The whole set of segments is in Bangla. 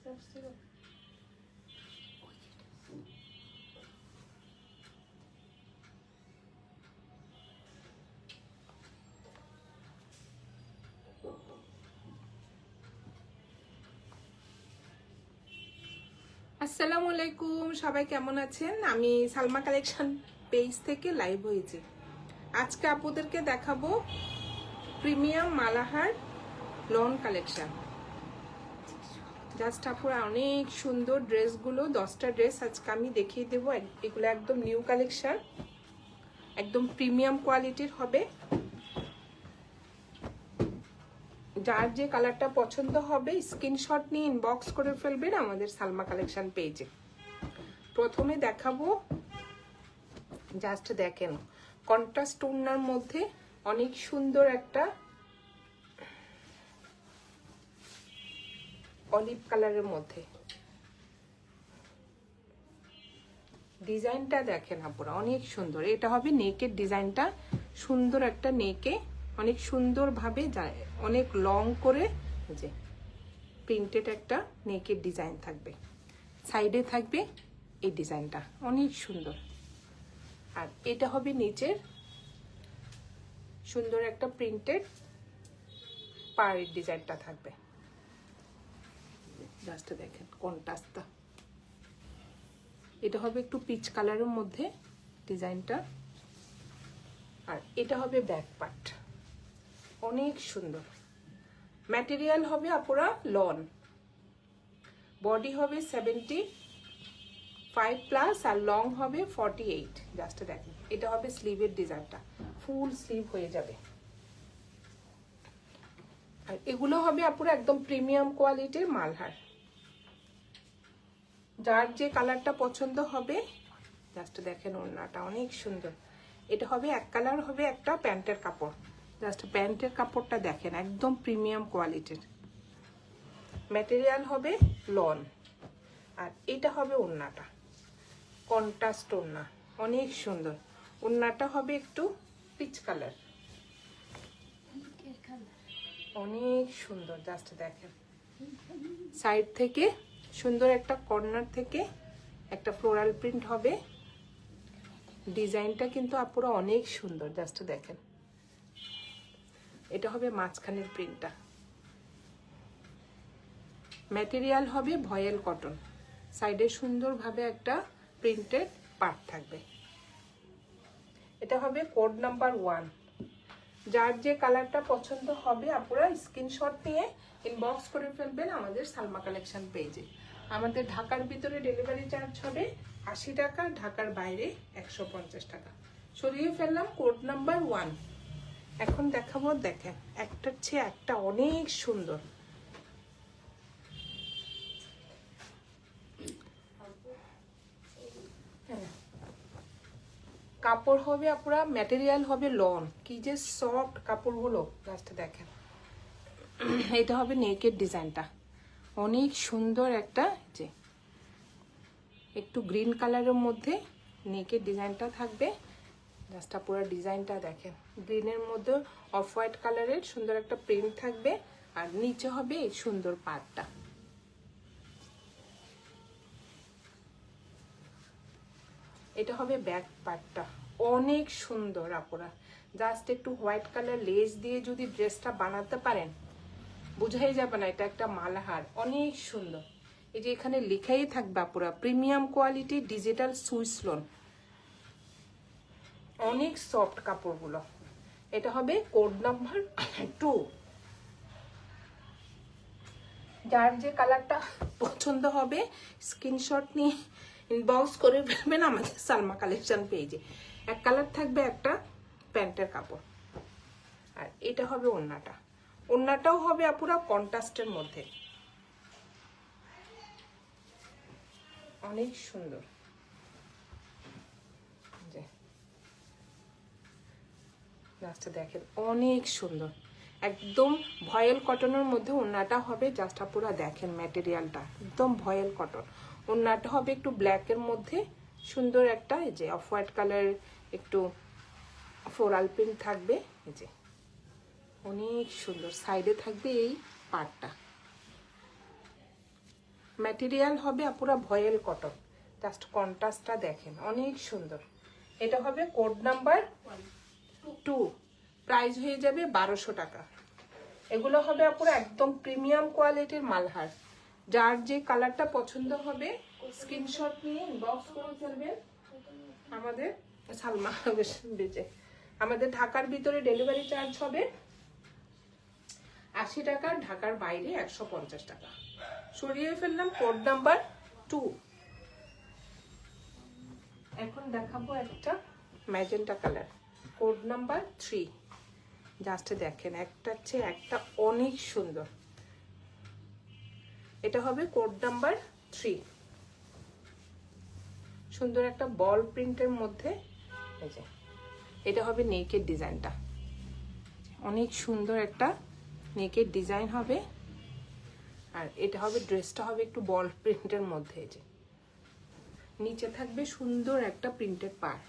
আসসালামু আলাইকুম, সবাই কেমন আছেন? আমি সালমা কালেকশন পেজ থেকে লাইভ হয়েছি। আজকে আপুদেরকে দেখাবো প্রিমিয়াম মালাহার লন কালেকশন। জাস্ট আপুরা অনেক সুন্দর ড্রেসগুলো, 10টা ড্রেস আজকে আমি দেখিয়ে দেবো। এগুলো একদম নিউ কালেকশন, একদম প্রিমিয়াম কোয়ালিটির হবে। যার যে কালারটা পছন্দ হবে স্ক্রিনশট নিয়ে ইনবক্স করে ফেলবেন আমাদের সালমা কালেকশন পেজে। প্রথমে দেখাবো, জাস্ট দেখেন কন্ট্রাস্ট ওড়নার মধ্যে অনেক সুন্দর একটা অলিভ কালারের মধ্যে ডিজাইনটা দেখেন আপুরা, অনেক সুন্দর। এটা হবে নেকের ডিজাইনটা, সুন্দর একটা নেকে অনেক সুন্দরভাবে যায়, অনেক লং করে যে প্রিন্টেড একটা নেকের ডিজাইন থাকবে। সাইডে থাকবে এই ডিজাইনটা, অনেক সুন্দর। আর এটা হবে নিচের সুন্দর একটা প্রিন্টেড পাড়ের ডিজাইনটা থাকবে। জাস্ট দেখেন কন্ট্রাস্টটা, এটা হবে একটু পিচ কালারের মধ্যে ডিজাইনটা। আর এটা হবে ব্যাক পার্ট, অনেক সুন্দর। ম্যাটেরিয়াল হবে আপুরা লন, বডি হবে 75+ আর লং হবে 48। জাস্ট দেখেন এটা হবে স্লিভের ডিজাইনটা, ফুল স্লিভ হয়ে যাবে। আর এগুলো হবে আপুরা একদম প্রিমিয়াম কোয়ালিটির মালহার। যার যে কালারটা পছন্দ হবে জাস্ট দেখেন ওড়নাটা অনেক সুন্দর। এটা হবে এক কালার, হবে একটা প্যান্টের কাপড়। জাস্ট প্যান্টের কাপড়টা দেখেন একদম প্রিমিয়াম কোয়ালিটির। ম্যাটেরিয়াল হবে লন। আর এটা হবে ওড়নাটা, কন্ট্রাস্ট ওড়না, অনেক সুন্দর। ওড়নাটা হবে একটু পিচ কালার, অনেক সুন্দর। জাস্ট দেখেন সাইড থেকে সুন্দর একটা কর্নার থেকে একটা ফ্লোরাল প্রিন্ট হবে। ডিজাইনটা কিন্তু আপুরা অনেক সুন্দর। জাস্ট দেখেন এটা হবে মাঝখানের প্রিন্টটা। ম্যাটেরিয়াল হবে ভয়েল কটন, সাইডে সুন্দরভাবে একটা প্রিন্টেড পার্ট থাকবে। এটা হবে কোড নাম্বার 1। যার যে কালারটা পছন্দ হবে আপুরা স্ক্রিনশট নিয়ে ইনবক্স করে ফেলবেন আমাদের সালমা কালেকশন পেজে। আমাদের ঢাকার ভিতরে ডেলিভারি চার্জ হবে 80 টাকা, ঢাকার বাইরে 150 টাকা। সরিয়ে ফেললাম কোড নাম্বার 1। এখন দেখাবো, দেখেন একটার চেয়ে একটা অনেক সুন্দর। কাপড় হবে আপুরা, ম্যাটেরিয়াল হবে লন, কি যে সফট কাপড়গুলো জাস্ট দেখেন। এটা হবে নেকের ডিজাইনটা, অনেক সুন্দর একটা যে একটু গ্রিন কালারের মধ্যে নেকের ডিজাইনটা থাকবে। জাস্ট পুরো ডিজাইনটা দেখেন, গ্রিনের মধ্যে অফ হোয়াইট কালারের সুন্দর একটা প্রিন্ট থাকবে। আর নিচে হবে এই সুন্দর পাড়টা। এটা হবে ব্যাক পার্টটা, অনেক সুন্দর আপুরা। জাস্ট একটু হোয়াইট কালার লেস দিয়ে যদি ড্রেসটা বানাতে পারেন বুঝাই যাবে না এটা একটা মালাহার, অনেক সুন্দর। এই যে এখানে লেখাই থাকবে আপুরা premium quality digital Swiss loan, অনেক সফট কাপড়গুলো। এটা হবে কোড নাম্বার 2। যার যে কালারটা পছন্দ হবে স্ক্রিনশট নিয়ে ইনবক্স করে ফেলবেন আমাদের সালমা কালেকশন পেজে। এক কালার থাকবে একটা প্যান্টের কাপড়। আর এটা হবে ওড়নাটা, ওড়নাটাও হবে আপুরা কন্ট্রাস্টের মধ্যে, অনেক সুন্দর। জাস্ট দেখেন অনেক সুন্দর, একদম ভয়েল কটনের মধ্যে ওড়নাটা হবে। জাস্ট আপুরা দেখেন ম্যাটেরিয়ালটা একদম ভয়েল কটন। ওড়নাটা হবে একটু ব্ল্যাকের মধ্যে সুন্দর একটা এই যে অফ হোয়াইট কালার একটু ফ্লোরাল প্রিন্ট থাকবে। এই যে অনেক সুন্দর, সাইডে থাকবে এই পার্টটা। ম্যাটেরিয়াল হবে পুরো ভয়েল কটন, জাস্ট কন্ট্রাস্টটা দেখেন অনেক সুন্দর। এটা হবে কোড নাম্বার 2, প্রাইস হয়ে যাবে 1200 টাকা। এগুলো হবে পুরো একদম প্রিমিয়াম কোয়ালিটির মালহার। যার যে কালারটা পছন্দ হবে স্ক্রিনশট নিয়ে ইনবক্স করে ফেলবেন আমাদের সালমা বেজে। আমাদের ঢাকার ভিতরে ডেলিভারি চার্জ হবে 80 টাকা, ঢাকার বাইরে 150 টাকা। সরিয়ে ফেললাম কোড নাম্বার 2। এখন দেখাবো একটা magenta colour, code number 3। Just দেখেন একটা চেয়ে একটা অনেক সুন্দর। এটা হবে কোড নাম্বার 3। সুন্দর একটা বল প্রিন্টের মধ্যে, এই যে এটা হবে নেকের ডিজাইনটা, অনেক সুন্দর একটা নেকের ডিজাইন হবে। আর এটা হবে ড্রেসটা হবে একটু বল প্রিন্টের মধ্যে, এই যে নিচে থাকবে সুন্দর একটা প্রিন্টেড পাড়।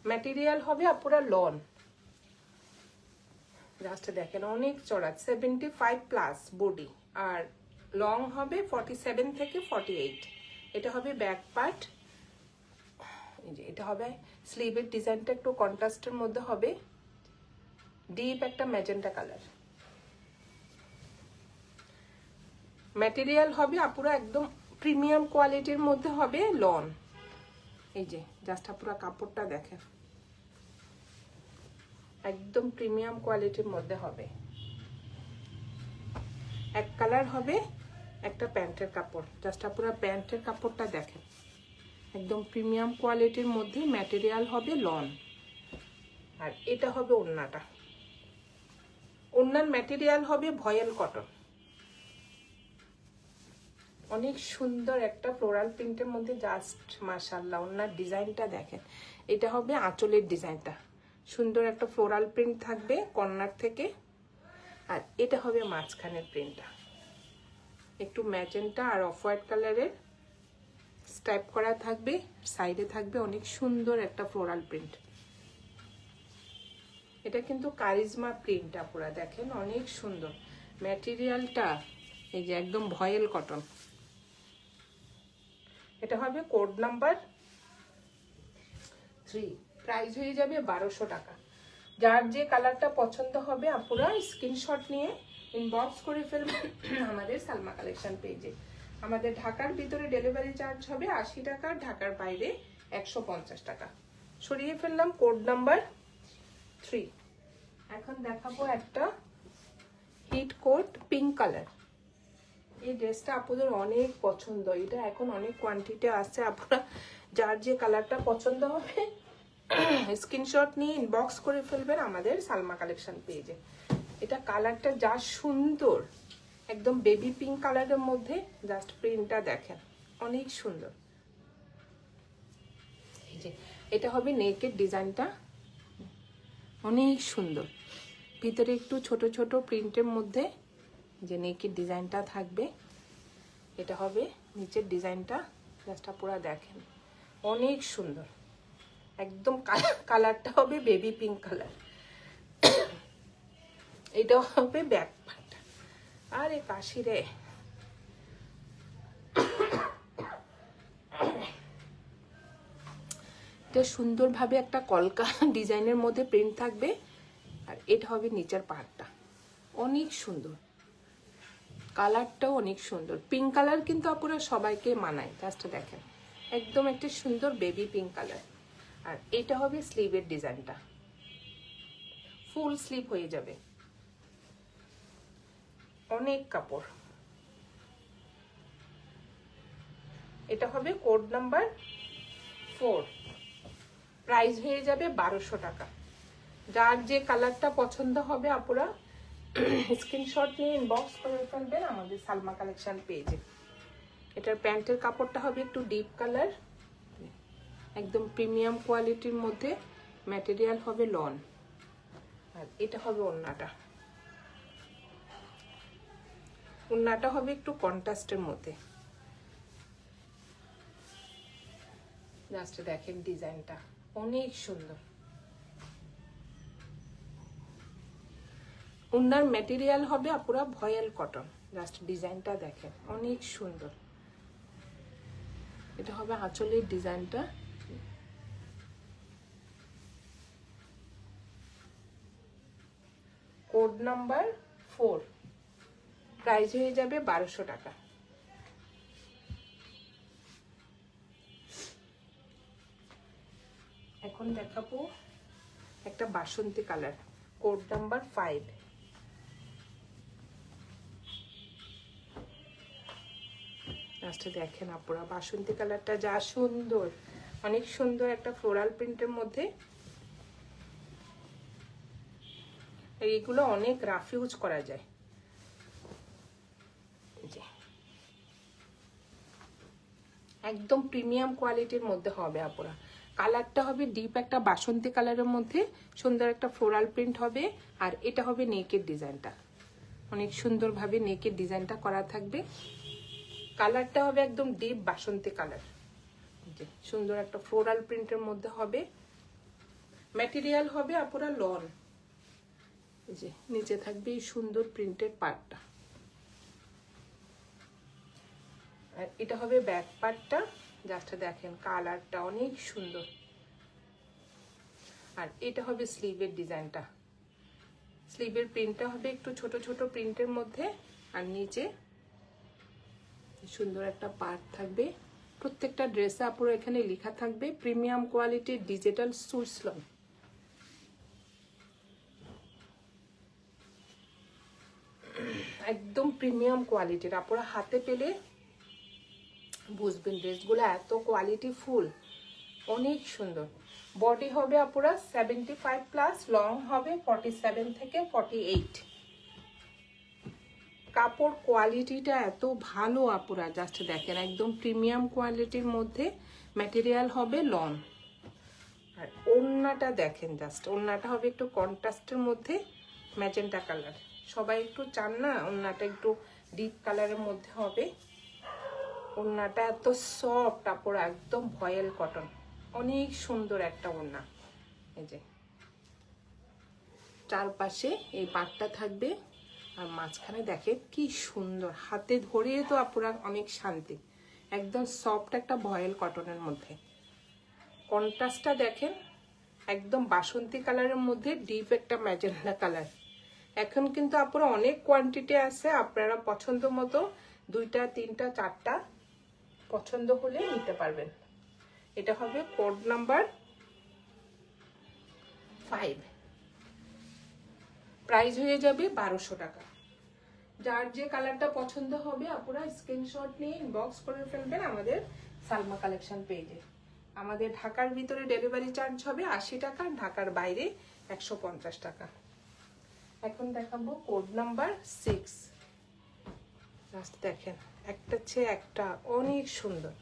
ম্যাটেরিয়াল হবে পুরো লন, জাস্ট দেখেন অনেক চড়া, 75 প্লাস বডি, আর লং হবে 47 থেকে 48। এটা হবে ব্যাক পার্ট, এই যে এটা হবে স্লিভের ডিজাইনটা একটু কন্ট্রাস্টের মধ্যে হবে, ডিপ একটা ম্যাজেন্টা কালার। ম্যাটেরিয়াল হবে পুরো একদম প্রিমিয়াম কোয়ালিটির মধ্যে হবে লন। এই যে জাস্ট পুরো কাপড়টা দেখেন একদম প্রিমিয়াম কোয়ালিটির মধ্যে হবে। এক কালার হবে একটা প্যান্টের কাপড়, জাস্ট পুরো প্যান্টের কাপড়টা দেখেন একদম প্রিমিয়াম কোয়ালিটির মধ্যে, ম্যাটেরিয়াল হবে লন। আর এটা হবে ওড়নাটা, ওড়নার ম্যাটেরিয়াল হবে ভয়েল কটন, অনেক সুন্দর একটা ফ্লোরাল প্রিন্টের মধ্যে, জাস্ট মাশাআল্লাহ। ওড়নার ডিজাইনটা দেখেন, এটা হবে আঁচলের ডিজাইনটা, সুন্দর একটা ফ্লোরাল প্রিন্ট থাকবে কর্নার থেকে। আর এটা হবে মাঝখানের প্রিন্টটা, একটু ম্যাজেন্টা আর অফ হোয়াইট কালারের স্টাইপ করা থাকবে, সাইডে থাকবে অনেক সুন্দর একটা ফ্লোরাল প্রিন্ট। এটা কিন্তু কারিজমা প্রিন্টটা পুরো দেখেন অনেক সুন্দর। ম্যাটেরিয়ালটা এই যে একদম ভয়েল কটন। এটা হবে কোড নাম্বার 3, প্রাইস হয়ে যাবে 1200 টাকা। যার যে কালারটা পছন্দ হবে আপনারা স্ক্রিনশট নিয়ে ইনবক্স করে ফেলবেন আমাদের সালমা কালেকশন পেজে। আমাদের ঢাকার ভিতরে ডেলিভারি চার্জ হবে 80 টাকা, ঢাকার বাইরে 150 টাকা। সরিয়ে ফেললাম কোড নাম্বার 3। এখন দেখাবো একটা হিট কোট পিঙ্ক কালার। এই ড্রেসটা আপনাদের অনেক পছন্দ, এটা এখন অনেক কোয়ান্টিটি আছে। আপনারা যার যে কালারটা পছন্দ হবে স্ক্রিনশট নিয়ে ইনবক্স করে ফেলবেন আমাদের সালমা কালেকশন পেজে। এটা কালারটা যা সুন্দর, একদম বেবি পিঙ্ক কালারের মধ্যে, জাস্ট প্রিন্টটা দেখেন অনেক সুন্দর। এই যে এটা হবে নেকের ডিজাইনটা, অনেক সুন্দর, ভিতরে একটু ছোট ছোট প্রিন্টের মধ্যে যে নেকের ডিজাইনটা থাকবে। এটা হবে নিচের ডিজাইনটা, জাস্ট পুরো দেখেন অনেক সুন্দর, একদম কালারটা হবে বেবি পিঙ্ক কালার। এটা হবে ব্যাক পার্টটা। আরে কাশি রে, এটা সুন্দরভাবে একটা কলকা ডিজাইনের মধ্যে প্রিন্ট থাকবে। আর এটা হবে নিচের পার্টটা, অনেক সুন্দর, কালারটাও অনেক সুন্দর। পিঙ্ক কালার কিন্তু আপনারা সবাইকে মানায়, জাস্ট দেখেন একদম একটা সুন্দর বেবি পিঙ্ক কালার। আর এটা হবে স্লিভের ডিজাইনটা, ফুল স্লিভ হয়ে যাবে, অনেক কাপড়। এটা হবে কোড নাম্বার 4, প্রাইস হয়ে যাবে 1200 টাকা। যার যে কালারটা পছন্দ হবে আপনারা স্ক্রিনশট নিয়ে ইনবক্স করে ফেলবেন আমাদের সালমা কালেকশন পেজে। এটার প্যান্টের কাপড়টা হবে একটু ডিপ কালার, একদম প্রিমিয়াম কোয়ালিটির মধ্যে, ম্যাটেরিয়াল হবে লন। আর এটা হবে ওড়নাটা, ওড়নাটা হবে একটু কন্ট্রাস্টের মধ্যে, জাস্ট দেখেন ডিজাইনটা অনেক সুন্দর। ওনার ম্যাটেরিয়াল হবে পুরো ভয়েল কটন। জাস্ট ডিজাইনটা দেখেন, অনেক সুন্দর। এটা হবে আঁচলের ডিজাইনটা। কোড নাম্বার 4, প্রাইস হয়ে যাবে 1200 টাকা। এখন দেখাবো একটা বাসন্তী কালার, কোড নাম্বার 5। লাস্টে দেখেন আপনারা বাসন্তী কালারটা যা সুন্দর, অনেক সুন্দর একটা ফ্লোরাল প্রিন্টের মধ্যে। এইগুলো অনেক রাফ ইউজ করা যায়। একদম প্রিমিয়াম কোয়ালিটির মধ্যে হবে আপনারা। কালারটা হবে ডিপ একটা বাসন্তী কালারের মধ্যে, সুন্দর একটা ফ্লোরাল প্রিন্ট হবে। আর এটা হবে নেকের ডিজাইনটা, অনেক সুন্দরভাবে নেকের ডিজাইনটা করা থাকবে। কালারটা হবে একদম ডিপ বাসন্তী কালার, সুন্দর একটা ফ্লোরাল প্রিন্টের মধ্যে হবে। ম্যাটেরিয়াল হবে আপনারা লন। এই যে নিচে থাকবে এই সুন্দর প্রিন্টের পার্টটা। আর এটা হবে ব্যাক পার্টটা। জাস্ট দেখেন কালারটা অনেক সুন্দর। আর এটা হবে স্লিভের ডিজাইনটা। স্লিভের প্রিন্টটা হবে একটু ছোট ছোট প্রিন্টের মধ্যে। আর নিচে সুন্দর একটা পার্ট থাকবে। প্রত্যেকটা ড্রেসে আপনারা এখানে লেখা থাকবে প্রিমিয়াম কোয়ালিটির ডিজিটাল সুইস লন। একদম প্রিমিয়াম কোয়ালিটির, আপনারা হাতে পেলে বুঝবেন ড্রেসগুলো এত কোয়ালিটি ফুল, অনেক সুন্দর। বডি হবে আপনারা 75+, লং হবে 47 থেকে 48। কাপড় কোয়ালিটিটা এত ভালো আপনারা জাস্ট দেখেন, একদম প্রিমিয়াম কোয়ালিটির মধ্যে। ম্যাটেরিয়াল হবে লন। আর ওড়নাটা দেখেন, জাস্ট ওড়নাটা হবে একটু কন্ট্রাস্টের মধ্যে, ম্যাজেন্টা কালার। সবাই একটু চান না ওড়নাটা একটু ডিপ কালারের মধ্যে হবে। ওড়নাটা এত সফট আপনারা, একদম ভয়েল কটন, অনেক সুন্দর একটা ওড়না। এই যে চারপাশে এই পাটটা থাকবে। আর মাঝখানে দেখেন কি সুন্দর, হাতে ধরে তো আপনারা অনেক শান্তি। একদম সফট একটা ভয়েল কটনের মধ্যে। কন্ট্রাস্টটা দেখেন, একদম বাসন্তী কালারের মধ্যে ডিপ একটা ম্যাজেন্টা কালার। এখন কিন্তু আপনারা অনেক কোয়ান্টিটি আছে, আপনারা পছন্দ মতো 2টা 3টা 4টা পছন্দ হলে নিতে পারবেন। এটা হবে কোড নাম্বার 5, প্রাইস হয়ে যাবে 1200 টাকা। যার যে কালারটা পছন্দ হবে আপনারা স্ক্রিনশট নিয়ে ইনবক্স করে ফেলবেন আমাদের সালমা কালেকশন পেজে। আমাদের ঢাকার ভিতরে ডেলিভারি চার্জ হবে 80 টাকা, ঢাকার বাইরে 150 টাকা। এখন দেখাবো কোড নাম্বার 6। জাস্ট দেখেন একটা চেয়ে একটা অনেক সুন্দর।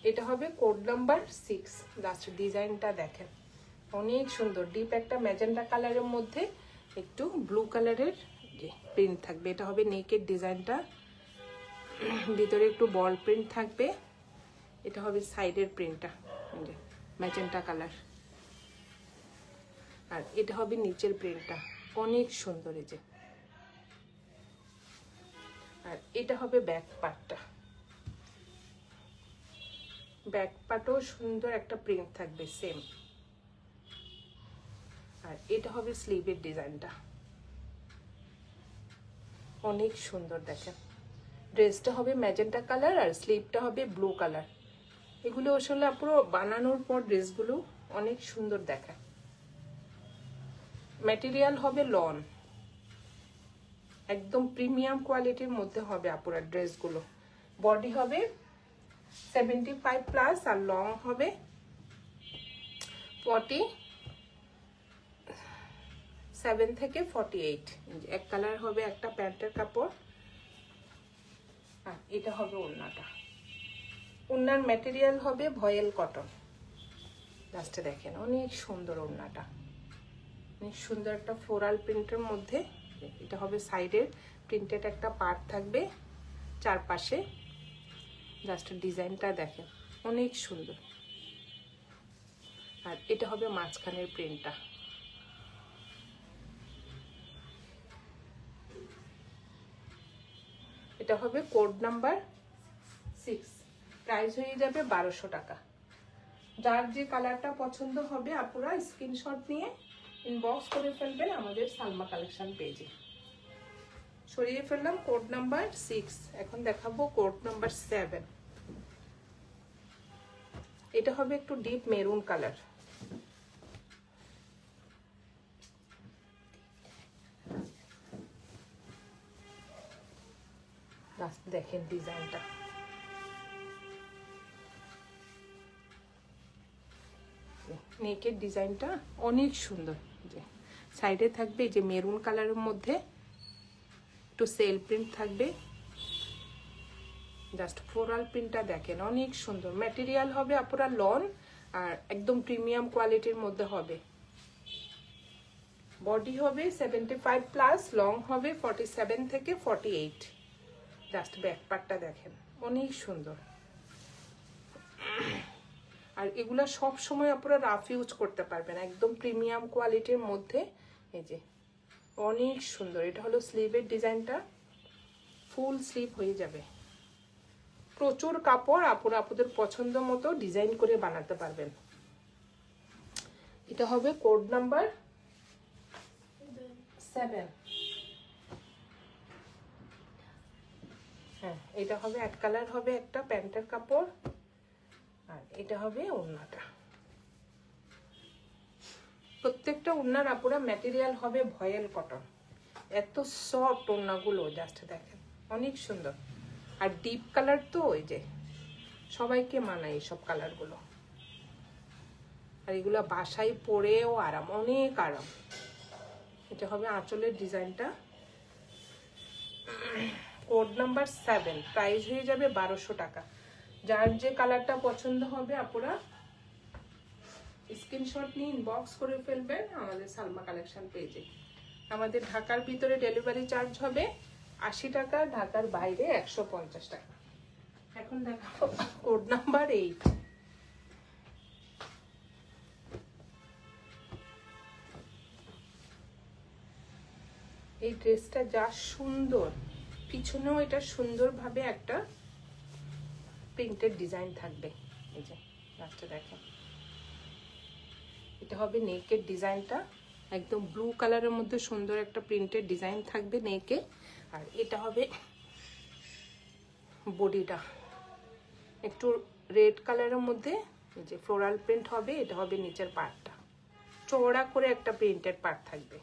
এটা হবে কোড নাম্বার 6। লাস্ট ডিজাইনটা দেখেন, অনেক সুন্দর। ডিপ একটা ম্যাজেন্টা কালারের মধ্যে একটু ব্লু কালারের প্রিন্ট থাকবে। এটা হবে নেকের ডিজাইনটা, ভিতরে একটু বল প্রিন্ট থাকবে। এটা হবে সাইডের প্রিন্টটা, ম্যাজেন্টা কালার। আর এটা হবে নিচের প্রিন্টটা, অনেক সুন্দর। এই যে আর এটা হবে ব্যাক পার্টটা। ব্যাক পার্টও সুন্দর একটা প্রিন্ট থাকবে সেম। আর এটা হবে স্লিভের ডিজাইনটা, অনেক সুন্দর। দেখেন ড্রেসটা হবে ম্যাজেন্টা কালার আর স্লিভটা হবে ব্লু কালার। এগুলো আসলে পুরো বানানোর পর ড্রেসগুলো অনেক সুন্দর দেখায়। ম্যাটেরিয়াল হবে লন, একদম প্রিমিয়াম কোয়ালিটির মধ্যে হবে আপনার ড্রেসগুলো। বডি হবে 75+, আর লং হবে 47 থেকে 48। এক কালার হবে একটা প্যান্টের কাপড়। আর এটা হবে ওড়নাটা। ওড়নার ম্যাটেরিয়াল হবে ভয়েল কটন। লাস্টে দেখেন অনেক সুন্দর ওড়নাটা, অনেক সুন্দর একটা ফ্লোরাল প্রিন্টের মধ্যে। এটা হবে সাইডের প্রিন্টেড একটা পার্ট থাকবে চারপাশে। জাস্ট ডিজাইনটা দেখেন অনেক সুন্দর। আর এটা হবে মাঝখানের প্রিন্টটা। এটা হবে কোড নাম্বার 6, প্রাইস হয়ে যাবে 1200 টাকা। যার যে কালারটা পছন্দ হবে আপনারা স্ক্রিনশট নিয়ে ইনবক্স করে ফেলবেন আমাদের সালমা কালেকশন পেজে। সরিয়ে ফেললাম কোড নাম্বার 6, এখন দেখাবো কোড নাম্বার 7। এটা হবে একটু ডিপ মেরুন কালার। দেখেন ডিজাইনটা, নেকের ডিজাইনটা অনেক সুন্দর। যে সাইডে থাকবে যে মেরুন কালারের মধ্যে একটু সেল প্রিন্ট থাকবে, জাস্ট ফ্লোরাল প্রিন্টটা দেখেন অনেক সুন্দর। ম্যাটেরিয়াল হবে আপনারা লন আর একদম প্রিমিয়াম কোয়ালিটির মধ্যে হবে। বডি হবে 75+, লং হবে 47 থেকে 48। জাস্ট ব্যাক পার্টটা দেখেন অনেক সুন্দর। আর এগুলা সব সময় আপনারা রাফ ইউজ করতে পারবেন, একদম প্রিমিয়াম কোয়ালিটির মধ্যে। এই যে অনেক সুন্দর। এটা হলো স্লিভের ডিজাইনটা, ফুল স্লিভ হয়ে যাবে। প্রচুর কাপড়, আপনারা আপনাদের পছন্দ মতো ডিজাইন করে বানাতে পারবেন। এটা হবে কোড নাম্বার 7। হ্যাঁ, এটা হবে এক কালার, হবে একটা প্যান্টের কাপড়, আর এটা হবে ওড়নাটা। প্রত্যেকটা ওড়নার আপুরা ম্যাটেরিয়াল হবে ভয়েল কটন। এত সফট ওড়নাগুলো, জাস্ট দেখেন অনেক সুন্দর। আর ডিপ কালার তো ওই যে সবাইকে মানায় এইসব কালারগুলো। আর এগুলো বাসায় পরেও আরাম, অনেক আরাম। এটা হবে আঁচলের ডিজাইনটা। কোড নাম্বার 7, প্রাইস হয়ে যাবে 1200 টাকা। যার যে কালারটা পছন্দ হবে আপনারা স্ক্রিনশট নিয়ে ইনবক্স করে ফেলবেন আমাদের সালমা কালেকশন পেজে। আমাদের ঢাকার ভিতরে ডেলিভারি চার্জ হবে 80 টাকা, ঢাকার বাইরে 150 টাকা। এখন দেখাবো কোড নাম্বার 8। এই ড্রেসটা যা সুন্দর, পিছনেও এটা সুন্দরভাবে একটা প্রিন্টেড ডিজাইন থাকবে। এই যে লাস্টে দেখেন, এটা হবে নেকের ডিজাইনটা, একদম ব্লু কালারের মধ্যে সুন্দর একটা প্রিন্টেড ডিজাইন থাকবে নেকে। আর এটা হবে বডিটা একটু রেড কালারের মধ্যে, এই যে ফ্লোরাল প্রিন্ট হবে। এটা হবে নিচের পার্টটা, চওড়া করে একটা প্রিন্টেড পার্ট থাকবে।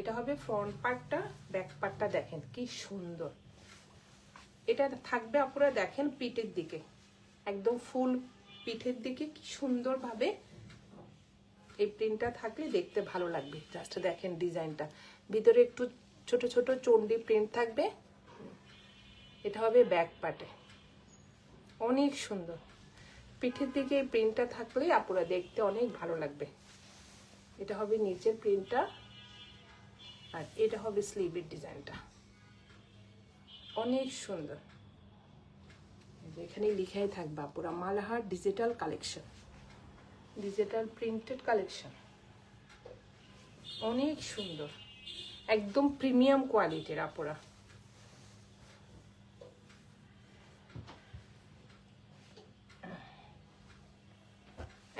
এটা হবে ফ্রন্ট পার্টটা, ব্যাক পার্টটা দেখেন কি সুন্দর। এটা থাকবে আপনারা দেখেন পিঠের দিকে, একদম ফুল পিঠের দিকে কি সুন্দরভাবে এই প্রিন্টটা থাকলে দেখতে ভালো লাগবে। জাস্ট দেখেন ডিজাইনটা, ভিতরে একটু ছোট ছোট চন্ডি প্রিন্ট থাকবে। এটা হবে ব্যাক পার্টে, অনেক সুন্দর। পিঠের দিকে এই প্রিন্টটা থাকলে আপনারা দেখতে অনেক ভালো লাগবে। এটা হবে নিচের প্রিন্টটা, আর এটা হবে স্লিভের ডিজাইনটা, অনেক সুন্দর। এখানে লিখাই থাকবে পুরা মালাহার digital collection, digital printed collection, অনেক সুন্দর, একদম প্রিমিয়াম কোয়ালিটির আপুরা।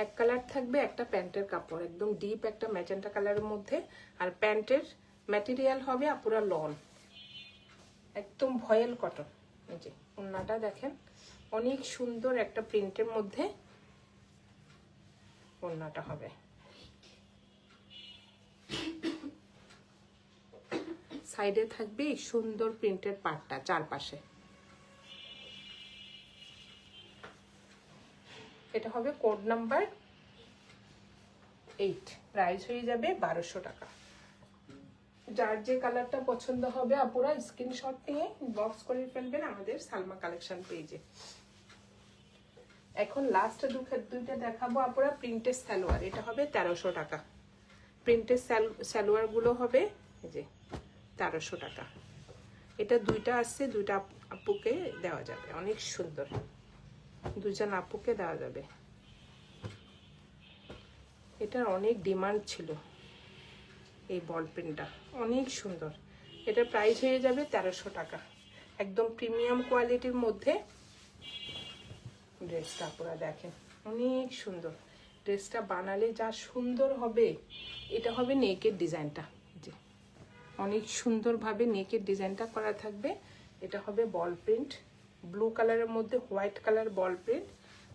এক কালার থাকবে, একটা প্যান্টের কাপড় একদম ডিপ একটা ম্যাজেন্টা কালারের মধ্যে। আর প্যান্টের ম্যাটেরিয়াল হবে আপুরা লন, একদম ভয়েল কটন। এই যে ওড়নাটা দেখেন অনেক সুন্দর একটা প্রিন্টের মধ্যে ওড়নাটা হবে। সাইডে থাকবে এই সুন্দর প্রিন্টের পাটটা চারপাশে। এটা হবে কোড নাম্বার 8, প্রাইস হয়ে যাবে 1200 টাকা। যার যে কালারটা পছন্দ হবে আপুরা স্ক্রিনশট নিয়ে বক্স করে ফেলবেন আমাদের সালমা কালেকশন পেজে। এখন লাস্ট দুইটা দেখাবো আপুরা প্রিন্টেড সালোয়ার। এটা হবে 1300 টাকা। প্রিন্টেড সালোয়ার গুলো হবে এই যে 1300 টাকা। এটা দুইটা আসছে, দুইটা আপুকে দেওয়া যাবে, অনেক সুন্দর, দুজন আপুকে দেওয়া যাবে। এটার অনেক ডিমান্ড ছিল, এই বল পেনটা অনেক সুন্দর। এটার প্রাইস হয়ে যাবে 1300 টাকা। একদম প্রিমিয়াম কোয়ালিটির মধ্যে ড্রেসটা আপনারা দেখেন, অনেক সুন্দর। ড্রেসটা বানালে যা সুন্দর হবে, এটা হবে নেকের ডিজাইনটা, যে অনেক সুন্দরভাবে নেকের ডিজাইনটা করা থাকবে। এটা হবে বল প্রিন্ট, ব্লু কালারের মধ্যে হোয়াইট কালার বল প্রিন্ট,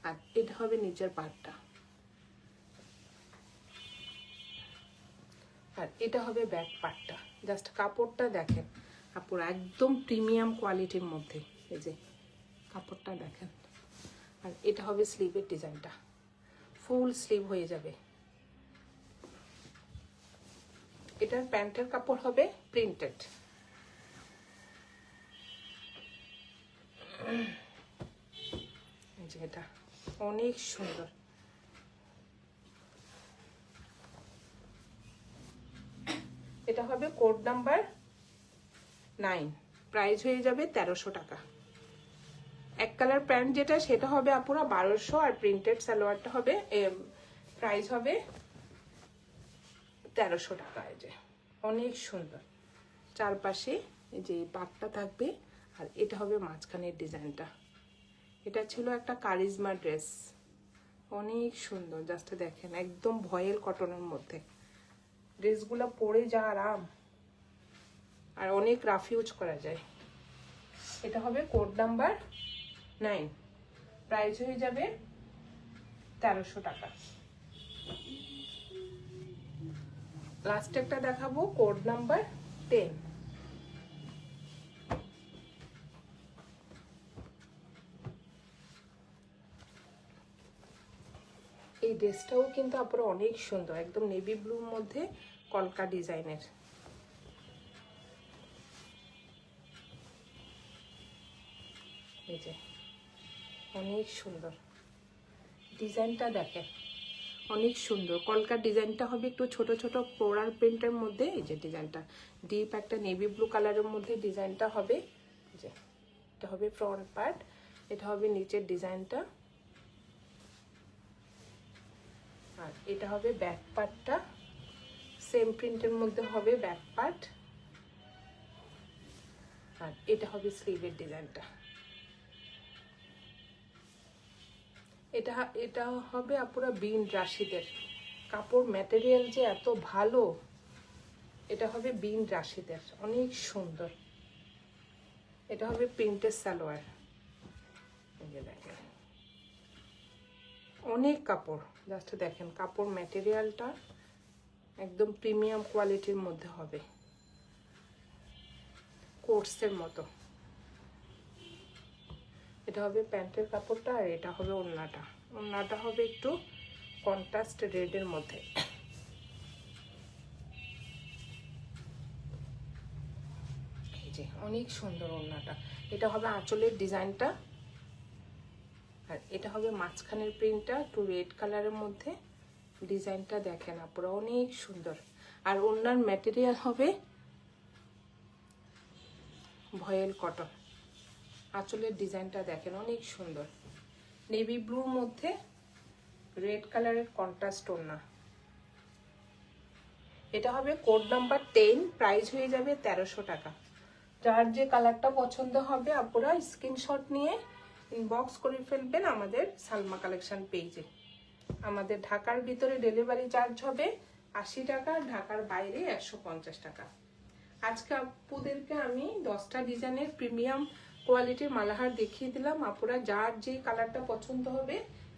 আর এটা হবে নিচের পার্টটা, আর এটা হবে ব্যাক পার্টটা। জাস্ট কাপড়টা দেখেন আপুরা, একদম প্রিমিয়াম কোয়ালিটির মধ্যে, এই যে কাপড়টা দেখেন। আর এটা হবে স্লিভের ডিজাইনটা, ফুল স্লিভ হয়ে যাবে। এটার প্যান্টের কাপড় হবে প্রিন্টেড। এই যে এটা অনেক সুন্দর। এটা হবে কোড নাম্বার 9, প্রাইস হয়ে যাবে 1300 টাকা। এক কালার প্যান্ট যেটা, সেটা হবে আপুরা 1200, আর প্রিন্টেড সালোয়ারটা হবে প্রাইস হবে 1300 টাকা। এই যে অনেক সুন্দর, চারপাশে এই যে পাটটা থাকবে, আর এটা হবে মাঝখানের ডিজাইনটা। এটা ছিল একটা কারিজমা ড্রেস, অনেক সুন্দর। জাস্ট দেখেন, একদম ভয়েল কটনের মধ্যে। ড্রেসগুলো পরে যা আরাম, আর অনেক রাফ ইউজ করা যায়। এটা হবে কোড নাম্বার 9, প্রাইস হয়ে যাবে 1300 টাকা। লাস্ট একটা দেখাবো কোড নাম্বার 10। এই ড্রেসটাও কিন্তু আপনারা অনেক সুন্দর, একদম নেভি ব্লুর মধ্যে কলকা ডিজাইনের। এই যে অনেক সুন্দর ডিজাইনটা দেখেন, অনেক সুন্দর। কলকার ডিজাইনটা হবে একটু ছোট ছোট ফ্লোরাল প্রিন্টের মধ্যে। এই যে ডিজাইনটা ডিপ একটা নেভি ব্লু কালারের মধ্যে ডিজাইনটা হবে। যে এটা হবে ফ্রন্ট পার্ট, এটা হবে নিচের ডিজাইনটা, আর এটা হবে ব্যাক পার্টটা। সেম প্রিন্টের মধ্যে হবে ব্যাক পার্ট, আর এটা হবে স্লিভের ডিজাইনটা। এটা হবে আপুরা বিন রাশিদের কাপড়, ম্যাটেরিয়াল যে এত ভালো। এটা হবে বিন রাশিদের, অনেক সুন্দর। এটা হবে প্রিন্টেড সালোয়ার। দেখেন অনেক কাপড়, জাস্ট দেখেন কাপড় ম্যাটেরিয়ালটা একদম প্রিমিয়াম কোয়ালিটির মধ্যে হবে, কোটসের মতো। এটা হবে প্যান্টের কাপড়টা, আর এটা হবে ওড়নাটা। ওড়নাটা হবে একটু কন্ট্রাস্ট রেডের মধ্যে। এই যে অনেক সুন্দর ওড়নাটা। এটা হবে আঁচলের ডিজাইনটা, আর এটা হবে মাঝখানের প্রিন্টটা একটু রেড কালারের মধ্যে। ডিজাইনটা দেখেন আপুরা, অনেক সুন্দর। আর ওড়নার ম্যাটেরিয়াল হবে ভয়েল কটন। আঁচলের ডিজাইনটা দেখেন অনেক সুন্দর, নেভি ব্লুর মধ্যে রেড কালারের কন্ট্রাস্ট ওড়না। এটা হবে কোড নাম্বার 10, প্রাইস হয়ে যাবে 1300 টাকা। যার যে কালারটা পছন্দ হবে আপনারা স্ক্রিনশট নিয়ে ইনবক্স করে ফেলবেন আমাদের সালমা কালেকশন পেজে। আমাদের ঢাকার ভিতরে ডেলিভারি চার্জ হবে 80 টাকা, ঢাকার বাইরে 150 টাকা। আজকে আপুদেরকে আমি 10টা ডিজাইনের প্রিমিয়াম কোয়ালিটির মালাহার দেখিয়ে দিলাম। আপুরা যার যে কালারটা পছন্দ হবে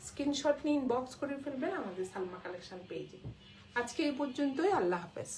স্ক্রিনশট নিয়ে ইনবক্স করে ফেলবেন আমাদের সালমা কালেকশন পেজে। আজকে এই পর্যন্তই, আল্লাহ হাফেজ।